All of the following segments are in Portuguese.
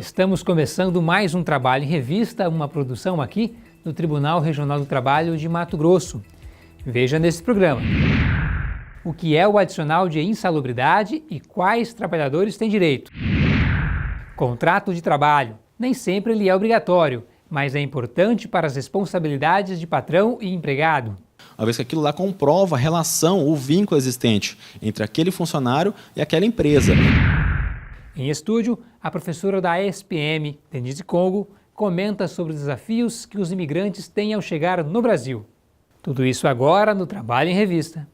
Estamos começando mais um Trabalho em Revista, uma produção aqui no Tribunal Regional do Trabalho de Mato Grosso. Veja nesse programa o que é o adicional de insalubridade e quais trabalhadores têm direito. Contrato de trabalho. Nem sempre ele é obrigatório, mas é importante para as responsabilidades de patrão e empregado. Uma vez que aquilo lá comprova a relação, o vínculo existente entre aquele funcionário e aquela empresa. Em estúdio, a professora da ESPM, Denise Congo, comenta sobre os desafios que os imigrantes têm ao chegar no Brasil. Tudo isso agora no Trabalho em Revista.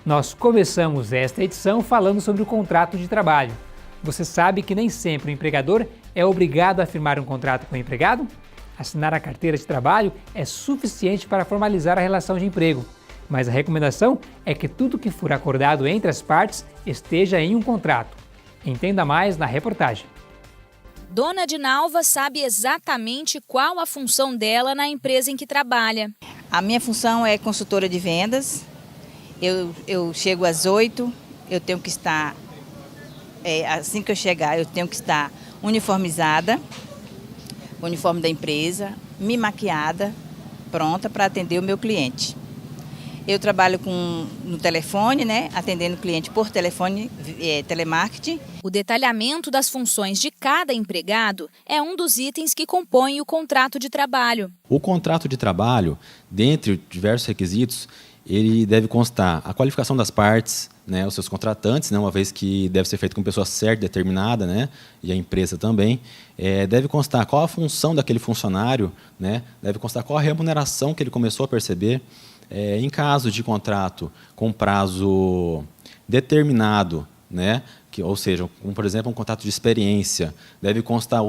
Nós começamos esta edição falando sobre o contrato de trabalho. Você sabe que nem sempre o empregador é obrigado a firmar um contrato com o empregado? Assinar a carteira de trabalho é suficiente para formalizar a relação de emprego, mas a recomendação é que tudo que for acordado entre as partes esteja em um contrato. Entenda mais na reportagem. Dona Dinalva sabe exatamente qual a função dela na empresa em que trabalha. A minha função é consultora de vendas. Eu chego às 8, eu tenho que estar, assim que eu chegar, eu tenho que estar uniformizada, uniforme da empresa, me maquiada, pronta para atender o meu cliente. Eu trabalho no telefone, atendendo o cliente por telefone, telemarketing. O detalhamento das funções de cada empregado é um dos itens que compõem o contrato de trabalho. O contrato de trabalho, dentre diversos requisitos, ele deve constar a qualificação das partes, os seus contratantes, uma vez que deve ser feito com pessoa certa, determinada, e a empresa também. Deve constar qual a função daquele funcionário, deve constar qual a remuneração que ele começou a perceber. Em caso de contrato com prazo determinado, ou seja, por exemplo, um contrato de experiência, deve constar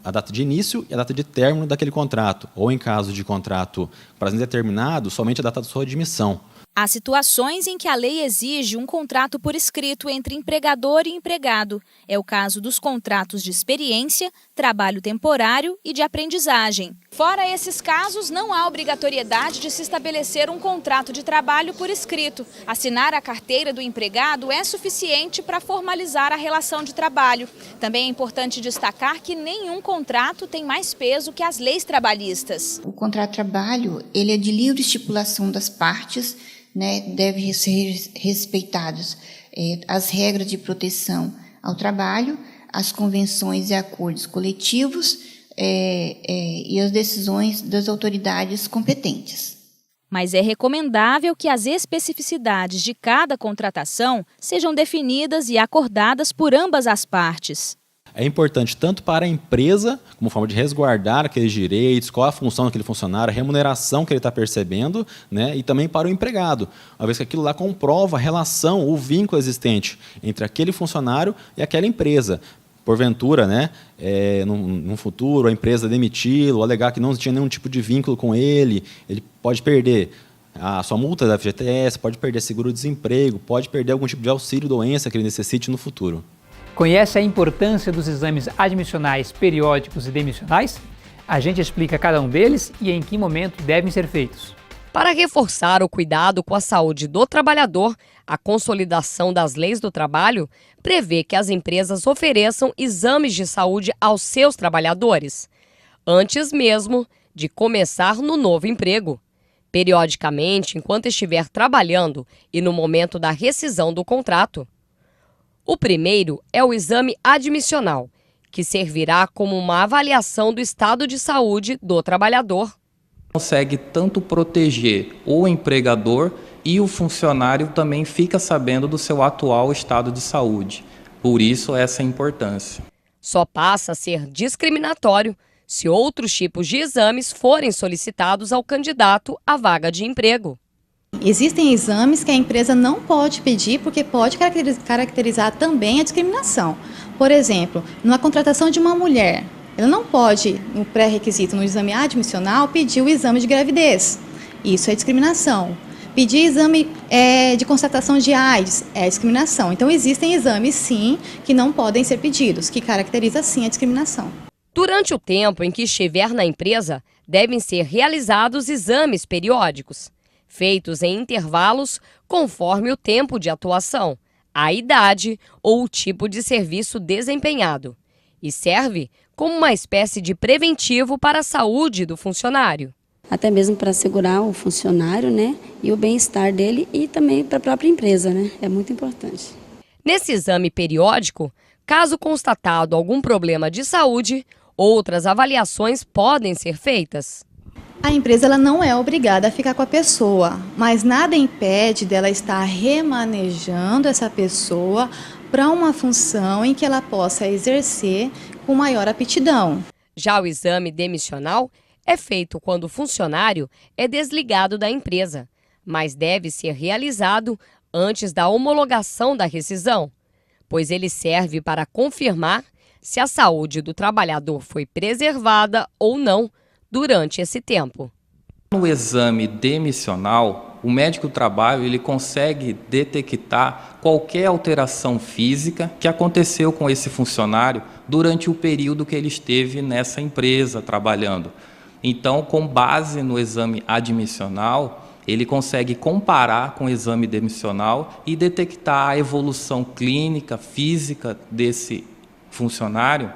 a data de início e a data de término daquele contrato, ou em caso de contrato prazo indeterminado, somente a data da sua admissão. Há situações em que a lei exige um contrato por escrito entre empregador e empregado. É o caso dos contratos de experiência, trabalho temporário e de aprendizagem. Fora esses casos, não há obrigatoriedade de se estabelecer um contrato de trabalho por escrito. Assinar a carteira do empregado é suficiente para formalizar a relação de trabalho. Também é importante destacar que nenhum contrato tem mais peso que as leis trabalhistas. O contrato de trabalho, ele é de livre estipulação das partes, deve ser respeitados as regras de proteção ao trabalho, as convenções e acordos coletivos e as decisões das autoridades competentes. Mas é recomendável que as especificidades de cada contratação sejam definidas e acordadas por ambas as partes. É importante tanto para a empresa, como forma de resguardar aqueles direitos, qual a função daquele funcionário, a remuneração que ele está percebendo, e também para o empregado, uma vez que aquilo lá comprova a relação, o vínculo existente entre aquele funcionário e aquela empresa. Porventura, no futuro, a empresa demiti-lo, alegar que não tinha nenhum tipo de vínculo com ele pode perder a sua multa da FGTS, pode perder seguro-desemprego, pode perder algum tipo de auxílio-doença que ele necessite no futuro. Conhece a importância dos exames admissionais, periódicos e demissionais? A gente explica cada um deles e em que momento devem ser feitos. Para reforçar o cuidado com a saúde do trabalhador, a Consolidação das Leis do Trabalho prevê que as empresas ofereçam exames de saúde aos seus trabalhadores, antes mesmo de começar no novo emprego, periodicamente enquanto estiver trabalhando e no momento da rescisão do contrato. O primeiro é o exame admissional, que servirá como uma avaliação do estado de saúde do trabalhador. Consegue tanto proteger o empregador e o funcionário também fica sabendo do seu atual estado de saúde. Por isso, essa importância. Só passa a ser discriminatório se outros tipos de exames forem solicitados ao candidato à vaga de emprego. Existem exames que a empresa não pode pedir porque pode caracterizar também a discriminação. Por exemplo, numa contratação de uma mulher, ela não pode, no pré-requisito, no exame admissional, pedir o exame de gravidez. Isso é discriminação. Pedir exame de constatação de AIDS é discriminação. Então, existem exames, sim, que não podem ser pedidos, que caracteriza, sim, a discriminação. Durante o tempo em que estiver na empresa, devem ser realizados exames periódicos, feitos em intervalos conforme o tempo de atuação, a idade ou o tipo de serviço desempenhado, e serve como uma espécie de preventivo para a saúde do funcionário. Até mesmo para assegurar o funcionário, né, e o bem-estar dele e também para a própria empresa, né? É muito importante. Nesse exame periódico, caso constatado algum problema de saúde, outras avaliações podem ser feitas. A empresa ela não é obrigada a ficar com a pessoa, mas nada impede dela estar remanejando essa pessoa para uma função em que ela possa exercer com maior aptidão. Já o exame demissional é feito quando o funcionário é desligado da empresa, mas deve ser realizado antes da homologação da rescisão, pois ele serve para confirmar se a saúde do trabalhador foi preservada ou não durante esse tempo. No exame demissional, o médico do trabalho ele consegue detectar qualquer alteração física que aconteceu com esse funcionário durante o período que ele esteve nessa empresa trabalhando. Então, com base no exame admissional, ele consegue comparar com o exame demissional e detectar a evolução clínica, física desse funcionário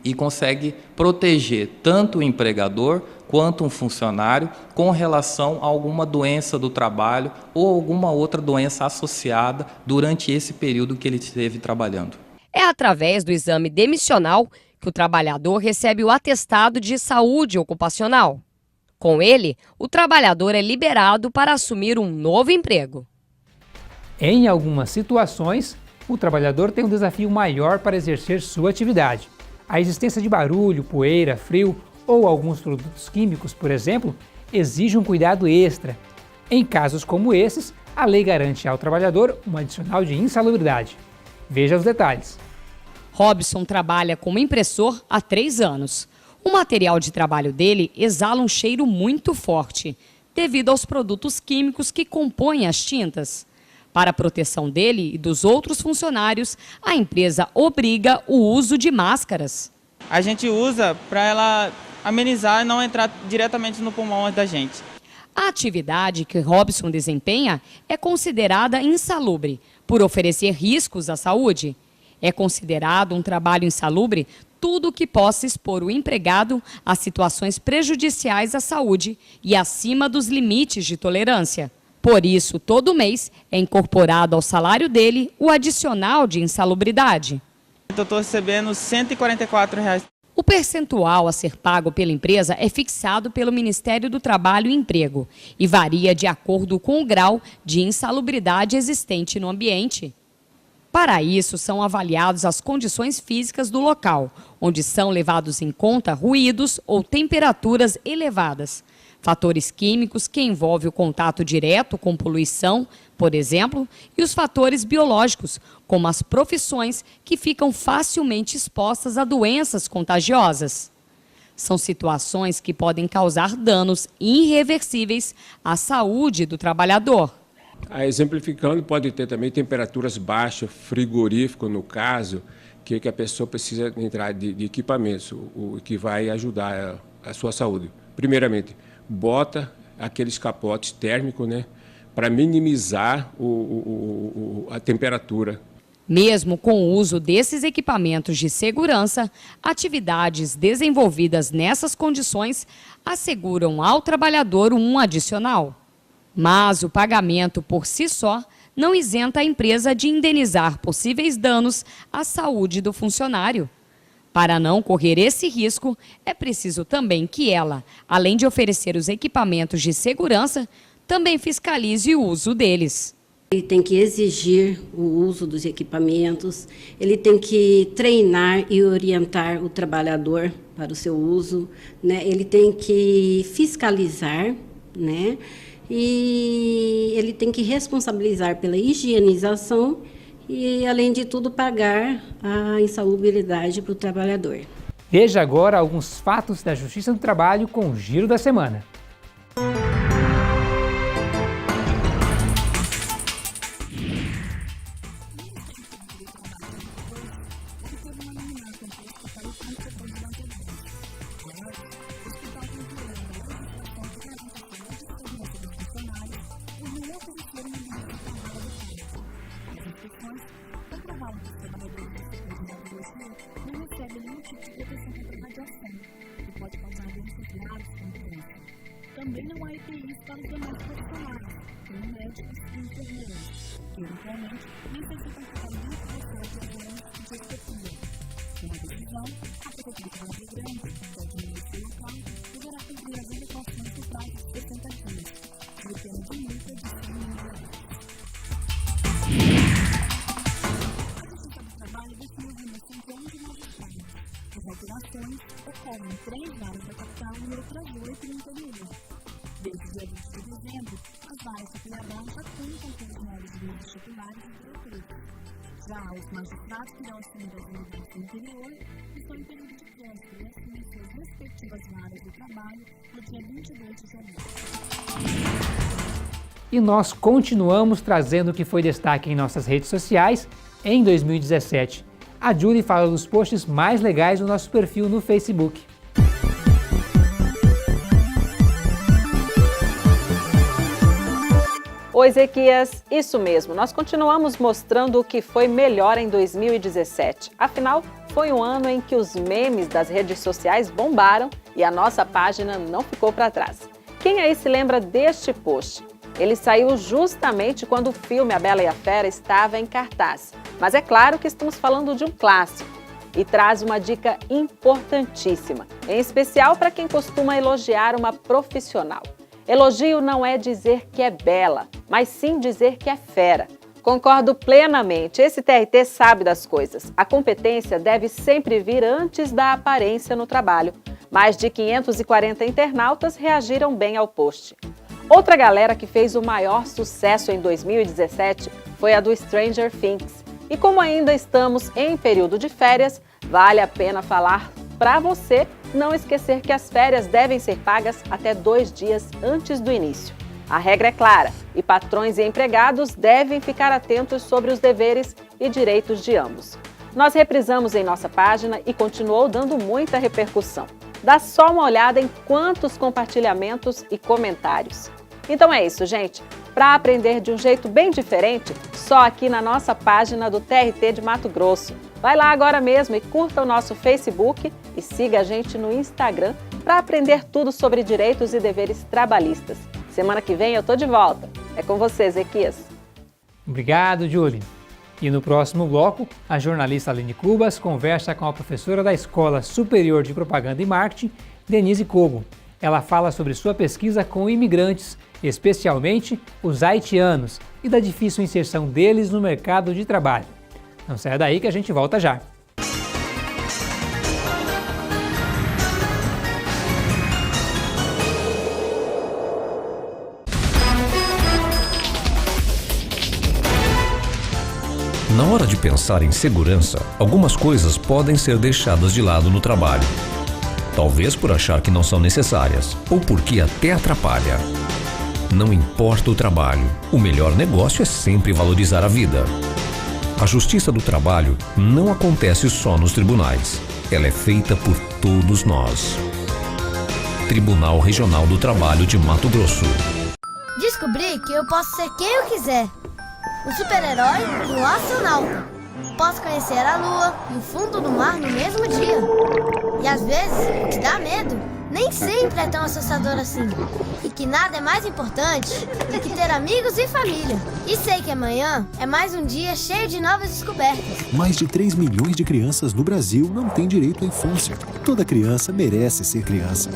e consegue proteger tanto o empregador quanto um funcionário com relação a alguma doença do trabalho ou alguma outra doença associada durante esse período que ele esteve trabalhando. É através do exame demissional que o trabalhador recebe o atestado de saúde ocupacional. Com ele, o trabalhador é liberado para assumir um novo emprego. Em algumas situações, o trabalhador tem um desafio maior para exercer sua atividade. A existência de barulho, poeira, frio ou alguns produtos químicos, por exemplo, exige um cuidado extra. Em casos como esses, a lei garante ao trabalhador um adicional de insalubridade. Veja os detalhes. Robson trabalha como impressor há 3 anos. O material de trabalho dele exala um cheiro muito forte, devido aos produtos químicos que compõem as tintas. Para a proteção dele e dos outros funcionários, a empresa obriga o uso de máscaras. A gente usa para ela amenizar e não entrar diretamente no pulmão da gente. A atividade que Robson desempenha é considerada insalubre, por oferecer riscos à saúde. É considerado um trabalho insalubre tudo que possa expor o empregado a situações prejudiciais à saúde e acima dos limites de tolerância. Por isso, todo mês é incorporado ao salário dele o adicional de insalubridade. Eu estou recebendo R$ 144. O percentual a ser pago pela empresa é fixado pelo Ministério do Trabalho e Emprego e varia de acordo com o grau de insalubridade existente no ambiente. Para isso, são avaliadas as condições físicas do local, onde são levados em conta ruídos ou temperaturas elevadas, fatores químicos que envolvem o contato direto com poluição, por exemplo, e os fatores biológicos, como as profissões que ficam facilmente expostas a doenças contagiosas. São situações que podem causar danos irreversíveis à saúde do trabalhador. Exemplificando, pode ter também temperaturas baixas, frigorífico no caso, que a pessoa precisa entrar de equipamentos, o que vai ajudar a sua saúde. Primeiramente, bota aqueles capotes térmicos, né, para minimizar a temperatura. Mesmo com o uso desses equipamentos de segurança, atividades desenvolvidas nessas condições asseguram ao trabalhador um adicional. Mas o pagamento por si só não isenta a empresa de indenizar possíveis danos à saúde do funcionário. Para não correr esse risco, é preciso também que ela, além de oferecer os equipamentos de segurança, também fiscalize o uso deles. Ele tem que exigir o uso dos equipamentos, ele tem que treinar e orientar o trabalhador para o seu uso, né? Ele tem que fiscalizar, né? E ele tem que responsabilizar pela higienização e, além de tudo, pagar a insalubridade para o trabalhador. Veja agora alguns fatos da Justiça do Trabalho com o Giro da Semana. geral, os trabalhadores do setor de Mato Grosso não recebem nenhum tipo de proteção contra radiação, que pode causar doenças graves como câncer. Também não há EPIs para os demais profissionais, como médicos e enfermeiros, que eventualmente necessitam tratamento de endoscopia. Com a decisão, a Prefeitura de Campo Grande, que é o município local, deverá cumprir as adequações por prazo de 60 dias, de pena de multa de R$ 100 mil. A Justiça do Trabalho definiu uma centena de novas vagas. As alterações ocorrem em 3 vagas da capital e outras 8 no interior. Desde o dia 20 de dezembro, as vagas de Cuiabá já contam com os novos juízes titulares e diretores. Já os magistrados que irão assumir as unidades do interior estão em período de trânsito e assumem suas respectivas vagas de trabalho no dia 22 de janeiro. E nós continuamos trazendo o que foi destaque em nossas redes sociais em 2017. A Julie fala dos posts mais legais do nosso perfil no Facebook. Oi, Ezequias, isso mesmo, nós continuamos mostrando o que foi melhor em 2017. Afinal, foi um ano em que os memes das redes sociais bombaram e a nossa página não ficou para trás. Quem aí se lembra deste post? Ele saiu justamente quando o filme A Bela e a Fera estava em cartaz. Mas é claro que estamos falando de um clássico e traz uma dica importantíssima, em especial para quem costuma elogiar uma profissional. Elogio não é dizer que é bela, mas sim dizer que é fera. Concordo plenamente, esse TRT sabe das coisas. A competência deve sempre vir antes da aparência no trabalho. Mais de 540 internautas reagiram bem ao post. Outra galera que fez o maior sucesso em 2017 foi a do Stranger Things. E como ainda estamos em período de férias, vale a pena falar para você não esquecer que as férias devem ser pagas até 2 dias antes do início. A regra é clara e patrões e empregados devem ficar atentos sobre os deveres e direitos de ambos. Nós reprisamos em nossa página e continuou dando muita repercussão. Dá só uma olhada em quantos compartilhamentos e comentários. Então é isso, gente. Para aprender de um jeito bem diferente, só aqui na nossa página do TRT de Mato Grosso. Vai lá agora mesmo e curta o nosso Facebook e siga a gente no Instagram para aprender tudo sobre direitos e deveres trabalhistas. Semana que vem eu tô de volta. É com você, Ezequias. Obrigado, Julie. E no próximo bloco, a jornalista Aline Cubas conversa com a professora da Escola Superior de Propaganda e Marketing, Denise Cobo. Ela fala sobre sua pesquisa com imigrantes, especialmente os haitianos, e da difícil inserção deles no mercado de trabalho. Não saia daí que a gente volta já. Na hora de pensar em segurança, algumas coisas podem ser deixadas de lado no trabalho. Talvez por achar que não são necessárias, ou porque até atrapalha. Não importa o trabalho, o melhor negócio é sempre valorizar a vida. A Justiça do Trabalho não acontece só nos tribunais. Ela é feita por todos nós. Tribunal Regional do Trabalho de Mato Grosso. Descobri que eu posso ser quem eu quiser. Um super-herói e um astronauta. Posso conhecer a Lua e o fundo do mar no mesmo dia. E às vezes, o que dá medo nem sempre é tão assustador assim. E que nada é mais importante do que ter amigos e família. E sei que amanhã é mais um dia cheio de novas descobertas. Mais de 3 milhões de crianças no Brasil não têm direito à infância. Toda criança merece ser criança.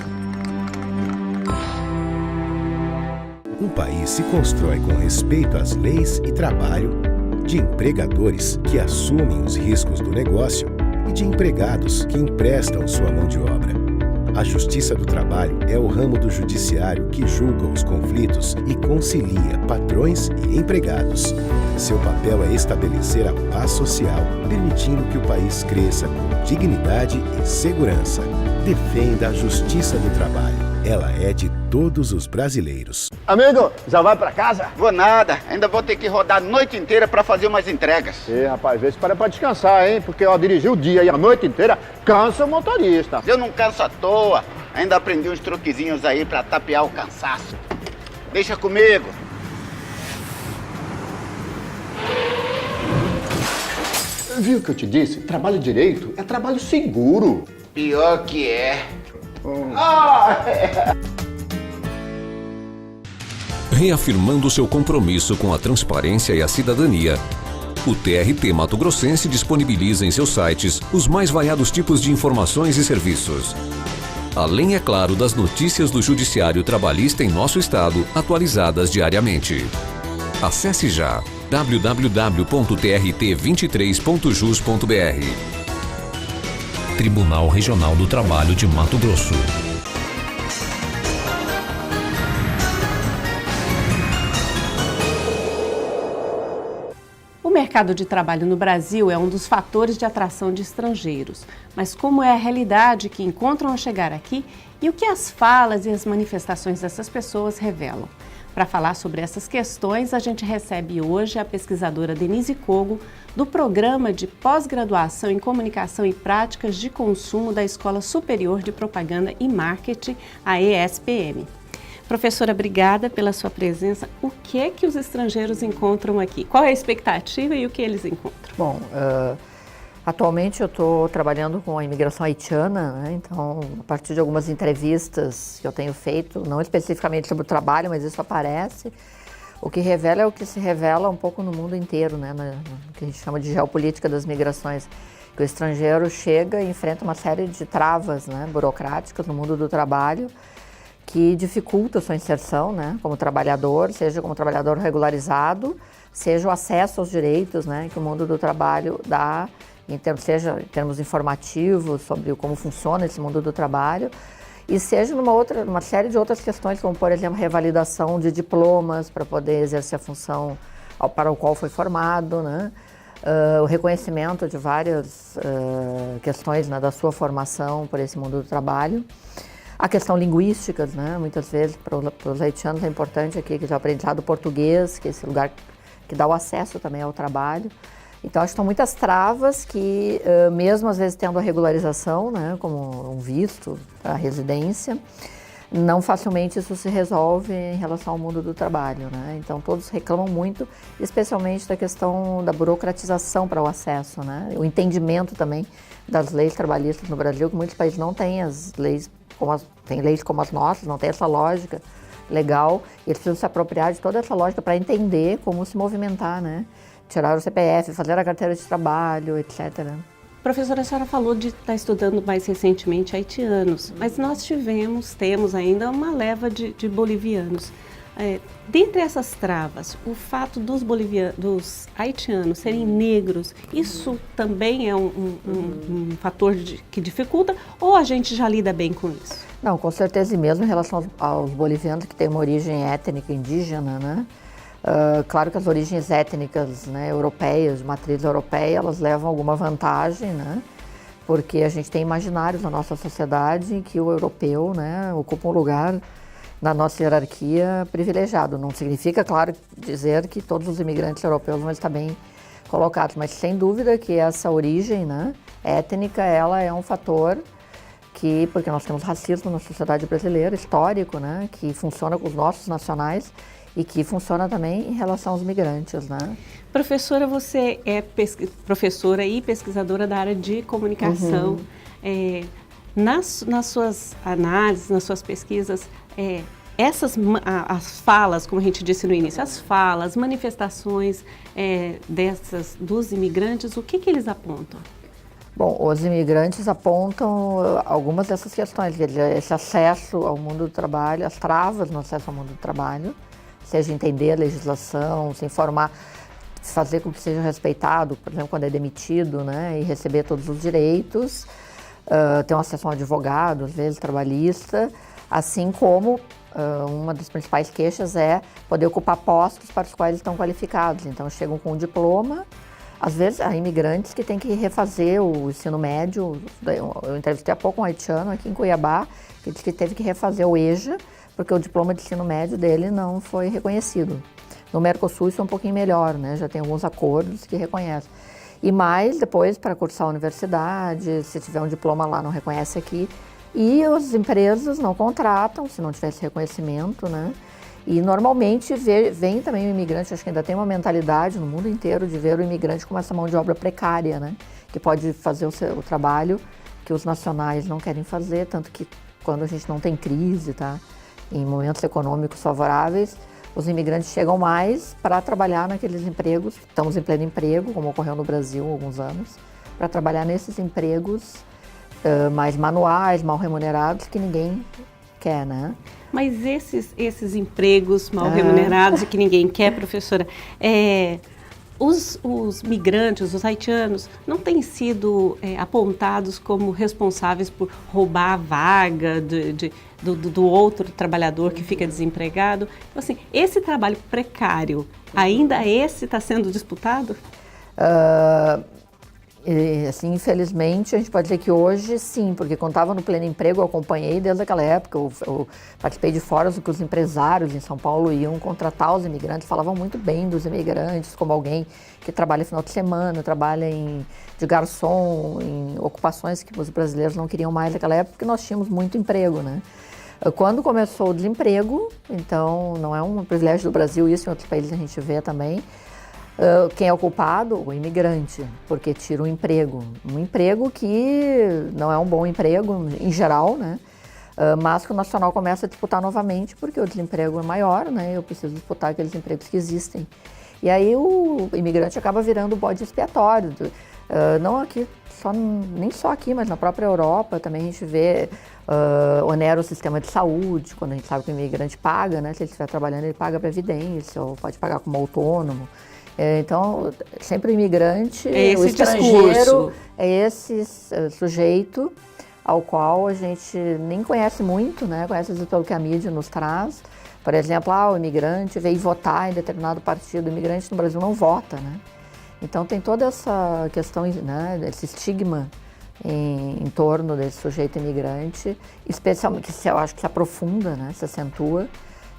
Um país se constrói com respeito às leis e trabalho, de empregadores que assumem os riscos do negócio e de empregados que emprestam sua mão de obra. A Justiça do Trabalho é o ramo do judiciário que julga os conflitos e concilia patrões e empregados. Seu papel é estabelecer a paz social, permitindo que o país cresça com dignidade e segurança. Defenda a Justiça do Trabalho. Ela é de todos os brasileiros. Amigo, já vai pra casa? Vou nada, ainda vou ter que rodar a noite inteira pra fazer umas entregas. Rapaz, vê se para pra descansar, hein? Porque dirigir o dia e a noite inteira cansa o motorista. Eu não canso à toa, ainda aprendi uns truquezinhos aí pra tapear o cansaço. Deixa comigo. Viu o que eu te disse? Trabalho direito é trabalho seguro. Pior que é. Reafirmando seu compromisso com a transparência e a cidadania, o TRT Mato Grossense disponibiliza em seus sites os mais variados tipos de informações e serviços. Além, é claro, das notícias do Judiciário Trabalhista em nosso estado, atualizadas diariamente. Acesse já www.trt23.jus.br. Tribunal Regional do Trabalho de Mato Grosso. O mercado de trabalho no Brasil é um dos fatores de atração de estrangeiros. Mas como é a realidade que encontram ao chegar aqui e o que as falas e as manifestações dessas pessoas revelam? Para falar sobre essas questões, a gente recebe hoje a pesquisadora Denise Kogo, do Programa de Pós-Graduação em Comunicação e Práticas de Consumo da Escola Superior de Propaganda e Marketing, a ESPM. Professora, obrigada pela sua presença. O que é que os estrangeiros encontram aqui? Qual é a expectativa e o que eles encontram? Bom, atualmente eu estou trabalhando com a imigração haitiana, né? Então, a partir de algumas entrevistas que eu tenho feito, não especificamente sobre o trabalho, mas isso aparece, o que revela é o que se revela um pouco no mundo inteiro, né? No que a gente chama de geopolítica das migrações, que o estrangeiro chega e enfrenta uma série de travas, né, burocráticas no mundo do trabalho, que dificulta a sua inserção, né, como trabalhador, seja como trabalhador regularizado, seja o acesso aos direitos, né, que o mundo do trabalho dá, seja em termos informativos sobre como funciona esse mundo do trabalho, e seja numa série de outras questões, como, por exemplo, revalidação de diplomas para poder exercer a função para o qual foi formado, né, o reconhecimento de várias questões, né, da sua formação por esse mundo do trabalho. A questão linguística, né? Muitas vezes para os haitianos é importante aqui que já aprendizado português, que é esse lugar que dá o acesso também ao trabalho. Então, acho que são muitas travas que, mesmo às vezes tendo a regularização, né, como um visto, a residência, não facilmente isso se resolve em relação ao mundo do trabalho, né? Então, todos reclamam muito, especialmente da questão da burocratização para o acesso, né? O entendimento também das leis trabalhistas no Brasil, que muitos países não têm as leis, tem leis como as nossas, não tem essa lógica legal, e eles precisam se apropriar de toda essa lógica para entender como se movimentar, né? Tirar o CPF, fazer a carteira de trabalho, etc. Professora, a senhora falou de estar estudando mais recentemente haitianos, mas nós temos ainda uma leva de bolivianos. Dentre essas travas, o fato dos haitianos serem negros, isso também é um fator que dificulta, ou a gente já lida bem com isso? Não, com certeza, e mesmo em relação aos bolivianos que têm uma origem étnica indígena, né? Claro que as origens étnicas, né, europeias, de matriz europeia, elas levam alguma vantagem, né? Porque a gente tem imaginários na nossa sociedade em que o europeu, né, ocupa um lugar na nossa hierarquia privilegiado. Não significa, claro, dizer que todos os imigrantes europeus vão estar bem colocados, mas sem dúvida que essa origem, né, étnica, ela é um fator que, porque nós temos racismo na sociedade brasileira, histórico, né, que funciona com os nossos nacionais e que funciona também em relação aos migrantes, né? Professora, você é professora e pesquisadora da área de comunicação. Uhum. Nas suas análises, nas suas pesquisas, as falas, como a gente disse no início, as falas, manifestações dos imigrantes, o que eles apontam? Bom, os imigrantes apontam algumas dessas questões, esse acesso ao mundo do trabalho, as travas no acesso ao mundo do trabalho, seja entender a legislação, se informar, fazer com que seja respeitado, por exemplo, quando é demitido, né, e receber todos os direitos, ter um acesso a um advogado, às vezes trabalhista, assim como uma das principais queixas é poder ocupar postos para os quais estão qualificados. Então, chegam com um diploma, às vezes há imigrantes que têm que refazer o ensino médio. Eu entrevistei há pouco um haitiano aqui em Cuiabá, que disse que teve que refazer o EJA, porque o diploma de ensino médio dele não foi reconhecido. No Mercosul isso é um pouquinho melhor, né? Já tem alguns acordos que reconhecem. E mais, depois, para cursar a universidade, se tiver um diploma lá, não reconhece aqui. E as empresas não contratam, se não tiver esse reconhecimento, né? E normalmente vem também o imigrante, acho que ainda tem uma mentalidade no mundo inteiro de ver o imigrante como essa mão de obra precária, né? Que pode fazer o trabalho que os nacionais não querem fazer, tanto que quando a gente não tem crise, tá? Em momentos econômicos favoráveis, os imigrantes chegam mais para trabalhar naqueles empregos, estamos em pleno emprego, como ocorreu no Brasil há alguns anos, para trabalhar nesses empregos mais manuais, mal remunerados, que ninguém quer, né? Mas esses empregos mal remunerados e que ninguém quer, professora, os migrantes, os haitianos, não têm sido apontados como responsáveis por roubar a vaga do outro trabalhador que fica desempregado? Então, assim, esse trabalho precário, ainda esse está sendo disputado? Assim, infelizmente, a gente pode dizer que hoje sim, porque quando estava no pleno emprego eu acompanhei desde aquela época, eu participei de fóruns que os empresários em São Paulo iam contratar os imigrantes, falavam muito bem dos imigrantes, como alguém que trabalha final de semana, trabalha de garçom, em ocupações que os brasileiros não queriam mais naquela época, porque nós tínhamos muito emprego, né? Quando começou o desemprego, então não é um privilégio do Brasil, isso em outros países a gente vê também. Quem é o culpado? O imigrante, porque tira um emprego que não é um bom emprego em geral, né? Mas que o nacional começa a disputar novamente porque o desemprego é maior, né? Eu preciso disputar aqueles empregos que existem. E aí o imigrante acaba virando o bode expiatório. Não aqui, nem só aqui, mas na própria Europa também a gente vê onera o sistema de saúde, quando a gente sabe que o imigrante paga, né? Se ele estiver trabalhando, ele paga previdência ou pode pagar como autônomo. Então, sempre o imigrante, o estrangeiro, discurso. É esse sujeito ao qual a gente nem conhece muito, né? Conhece pelo que a mídia nos traz. Por exemplo, o imigrante veio votar em determinado partido. O imigrante no Brasil não vota, né? Então, tem toda essa questão, né? Esse estigma em torno desse sujeito imigrante, especialmente que eu acho que se aprofunda, né? Se acentua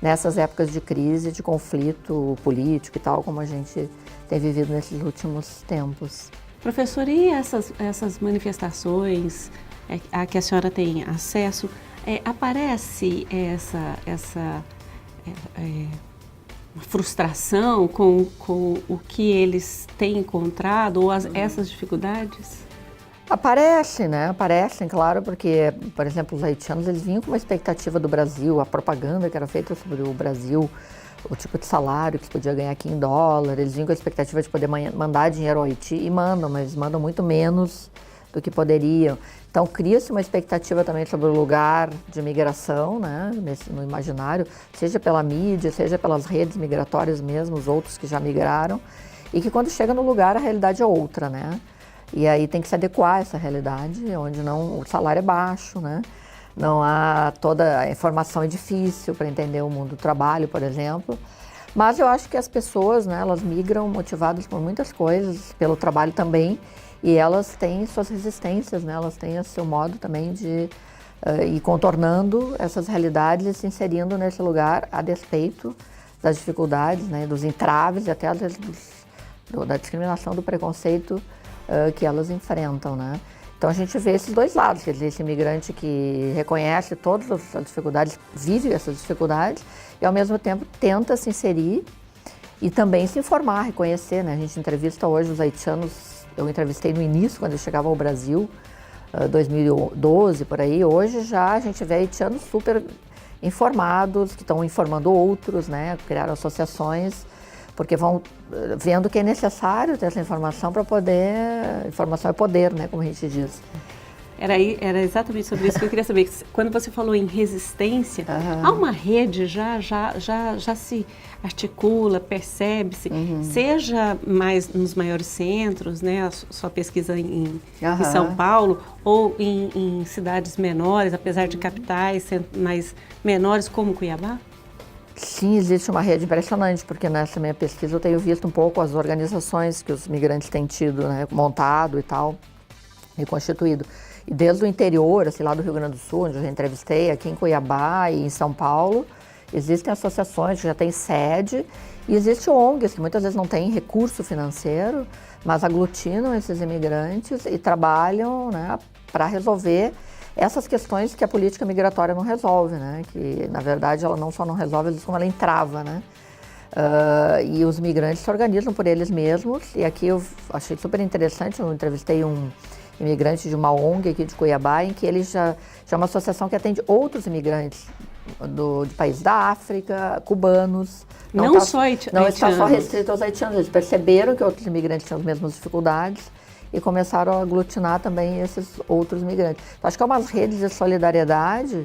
nessas épocas de crise, de conflito político e tal, como a gente tem vivido nesses últimos tempos. Professora, e essas manifestações a que a senhora tem acesso, aparece essa frustração com o que eles têm encontrado ou essas dificuldades? Aparecem, né? Aparecem, claro, porque, por exemplo, os haitianos, eles vinham com uma expectativa do Brasil, a propaganda que era feita sobre o Brasil, o tipo de salário que se podia ganhar aqui em dólar, eles vinham com a expectativa de poder mandar dinheiro ao Haiti e mandam, mas mandam muito menos do que poderiam. Então, cria-se uma expectativa também sobre o lugar de migração, né? No imaginário, seja pela mídia, seja pelas redes migratórias mesmo, os outros que já migraram, e que quando chega no lugar a realidade é outra, né? E aí tem que se adequar a essa realidade, onde o salário é baixo, né? Não há toda a informação é difícil para entender o mundo do trabalho, por exemplo. Mas eu acho que as pessoas, né, elas migram motivadas por muitas coisas, pelo trabalho também, e elas têm suas resistências, né? Elas têm o seu modo também de ir contornando essas realidades e se inserindo nesse lugar a despeito das dificuldades, né, dos entraves e até às vezes da discriminação, do preconceito que elas enfrentam, né? Então a gente vê esses dois lados, quer dizer, esse imigrante que reconhece todas as dificuldades, vive essas dificuldades e ao mesmo tempo tenta se inserir e também se informar, reconhecer, né? A gente entrevista hoje os haitianos, eu entrevistei no início, quando eles chegavam ao Brasil, 2012, por aí. Hoje já a gente vê haitianos super informados, que estão informando outros, né? Criaram associações, porque vão vendo que é necessário ter essa informação para poder... Informação é poder, né, como a gente diz. Era exatamente sobre isso que eu queria saber. Quando você falou em resistência, há uma rede já se articula, percebe-se, seja mais nos maiores centros, né, a sua pesquisa em São Paulo, ou em cidades menores, apesar de capitais mais menores como Cuiabá? Sim, existe uma rede impressionante, porque nessa minha pesquisa eu tenho visto um pouco as organizações que os migrantes têm tido, né, montado e tal, e constituído. E desde o interior, assim, lá do Rio Grande do Sul, onde eu já entrevistei, aqui em Cuiabá e em São Paulo, existem associações que já têm sede, e existem ONGs que muitas vezes não têm recurso financeiro, mas aglutinam esses imigrantes e trabalham, né, para resolver essas questões que a política migratória não resolve, né? Que, na verdade, ela não só não resolve, como ela entrava, né? E os migrantes se organizam por eles mesmos. E aqui eu achei super interessante, eu entrevistei um imigrante de uma ONG aqui de Cuiabá, em que ele já é uma associação que atende outros imigrantes de países da África, cubanos. Não só haitianos. Não está só restrito aos haitianos. Eles perceberam que outros imigrantes tinham as mesmas dificuldades e começaram a aglutinar também esses outros migrantes. Então, acho que é umas redes de solidariedade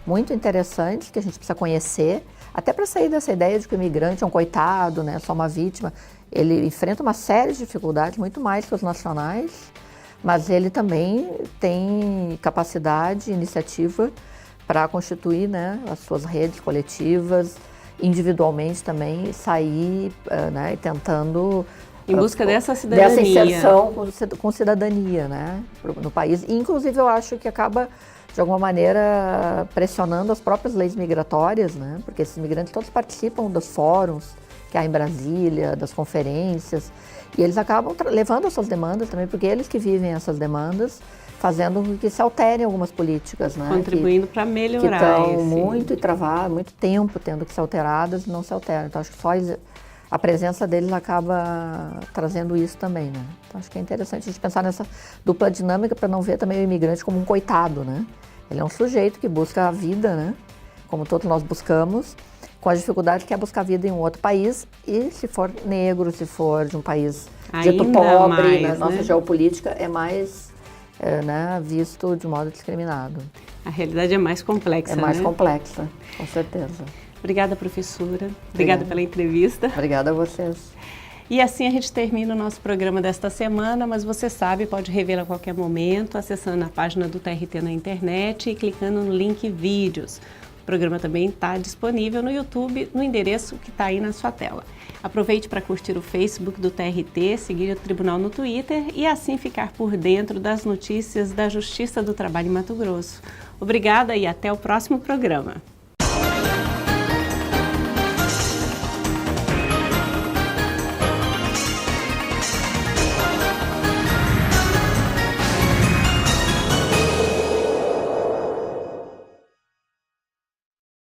muito interessantes que a gente precisa conhecer, até para sair dessa ideia de que o imigrante é um coitado, né, só uma vítima. Ele enfrenta uma série de dificuldades, muito mais que os nacionais, mas ele também tem capacidade e iniciativa para constituir, né, as suas redes coletivas, individualmente também sair, né, tentando... Em busca dessa cidadania. Dessa inserção com cidadania, né, no país. E, inclusive, eu acho que acaba, de alguma maneira, pressionando as próprias leis migratórias, né, porque esses imigrantes todos participam dos fóruns que há em Brasília, das conferências, e eles acabam levando as suas demandas também, porque eles que vivem essas demandas, fazendo com que se alterem algumas políticas, né? Contribuindo para melhorar. Que estão muito travadas, muito tempo tendo que ser alteradas e não se alteram. Então, acho que só a presença deles acaba trazendo isso também, né? Então, acho que é interessante a gente pensar nessa dupla dinâmica para não ver também o imigrante como um coitado, né? Ele é um sujeito que busca a vida, né? Como todos nós buscamos, com a dificuldade que é buscar vida em um outro país, e se for negro, se for de um país dito pobre, na nossa geopolítica é mais né, visto de modo discriminado. A realidade é mais complexa, né? É mais complexa, com certeza. Obrigada, professora. Obrigada pela entrevista. Obrigada a vocês. E assim a gente termina o nosso programa desta semana, mas você sabe, pode revê-lo a qualquer momento, acessando a página do TRT na internet e clicando no link vídeos. O programa também está disponível no YouTube, no endereço que está aí na sua tela. Aproveite para curtir o Facebook do TRT, seguir o Tribunal no Twitter e assim ficar por dentro das notícias da Justiça do Trabalho em Mato Grosso. Obrigada e até o próximo programa.